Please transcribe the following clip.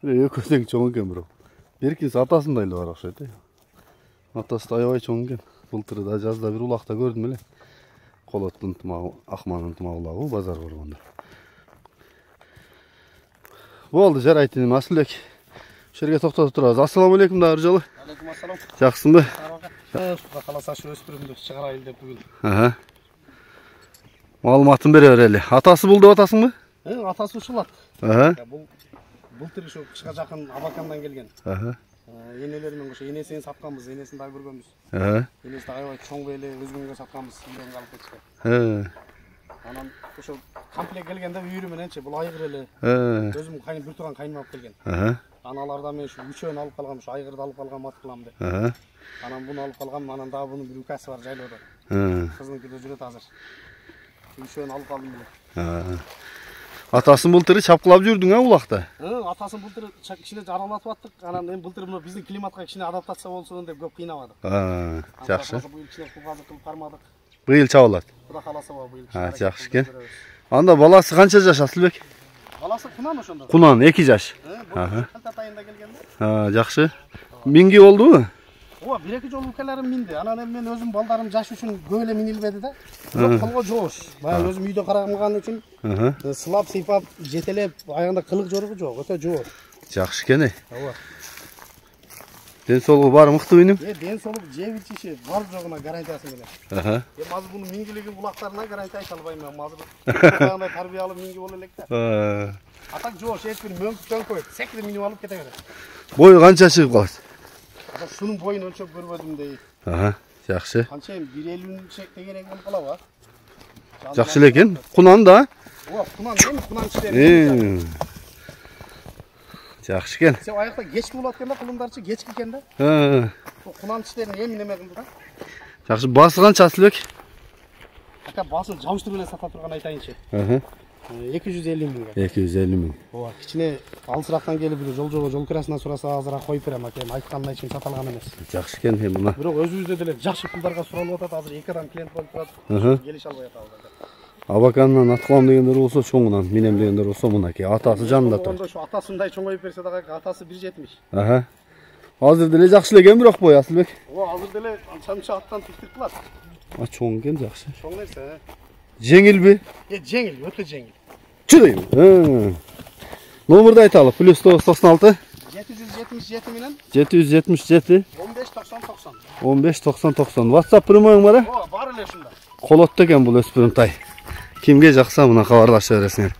Ekөө тең чоң экен бирок. Беркинси атасындай эле бар окшойт. Атасы да аябай чоң экен. Былтыр да жазда бир улакта көрдүм эле. Колоттун ынтымагы, Акман ынтымагы улагы базар болгондо. Болду, жарайт эми Асылбек. Ошол жерге токтотуп турабыз. Ассаламу алейкум да ыржалы. Алейкум ассалам. Жакшысыңбы? Суда каласа ошо өспүрүмдү чыгарайын деп бүгүн. Маалыматын бере берели. Атасы бул деп атасыңбы? Атасы ушул ат. Бул былтыр ушу кышка жакын Абакандан келген. Энелер менен ошо энесин сатканбыз, энесин дагы көргөнбүз. Энеси дагы аябай чоң эле өзгөнгө сатканбыз, үйдөн алып кетишти. Анан ошо комплект келгенде үйрү мененчи бул айгыр эле. Өзүм кайын бир турган кайным алып келген. Аналардан мен ушу үчөөнү алып калгам, ушу айгырды алып калгам ат кылам деп. Анан буну алып калгам, анан дагы бунун бир укасы бар жайлоодо. Кызыныкыда жүрөт азыр. Үчөөнү алып калдым эле. Атасын былтыры чапкылап жүрдүң улакта? Атасын былтыр кичине жаралатып аттык. Анан эми былтыр мына биздин климатка кичине адаптация болсун деп көп кыйнабадык. Жакшы. Быйыл кичине кулгазык кылып кармадык. Быйыл чабылат. Кудай кааласа быйыл. Жакшы экен. Анда баласы канча жаш Асылбек? Баласы Кунан ошондо. Кунан 2 жаш. Калта тайында келгенде. Жакшы. Минги болдубу? Ооба, бир-эки жолу укаларым минди. Анан эми мен өзүм балдарым жаш үчүн көп эле минилбеди да. Колго жоош. Баягы өзүм үйдө караган үчүн сылап, сыйпап, жетелеп, аягында кылык жоругу жок, өтө жоош. Жакшы экен. Ооба. Ден соолугу бар мыктыбы иним? Ден соолук жеби чиши бар жогуна гарантиясы менен. Эми азыр бунун мингилиги улактарына гарантия айта албайм мен. Азыр кандай тарбия алып минги боло элек да. Атак жоош, эч бир мөңкүп төңкөйт, секирип минип алып кете берет. Бою канча чыгып калат? Шунун боюн өлчөп көрбөдүм дей. Жакшы. Канча эми 1.50 тегерек болуп калабы? Жакшы эле экен. Кунан да? Ооба, кунан эми кунанчылар. Жакшы экен. Сен аякта кечки болот экен да, кулундарчы кечки экен да. Кунан иштерин эми неме кылды да? Жакшы, басы канча Асылбек? Ака басын жабыштырып эле сата турган айтайынчы. 250 миңге. 250 миң. Ооба, кичине алысырактан келип жол кирасынан сураса азыраак коюп берем ака, айткандан кийин сата алган эмес. Жакшы экен эми мына. Бирок өзүбүздө деле жакшы пулдарга суралып атат, азыр 2 адам клиент болуп турат. Келише албай атабыз. Абакандан ат кылам дегендер болсо, чоңунан минем дегендер болсо мынакей атасы жанында тур. Ошо атасындай чоңоюп берсе дагы атасы 1.70. Азыр деле жакшы эле экен бирок бой Асылбек. Ооба, азыр деле анча аттан тиктирип кылат. Чоң экен, жакшы. Чоң нерсе. Жеңилби? Жеңил, өтө жеңил. Чыдайбы? Номерди айталы. +996 777 менен 777 1590. 1590. WhatsApp прямойуң бар? Ооба, бар эле ушунда. Колотто экен бул өспүрүм тай. Кимге жакса мына кабарлаша бересиңер.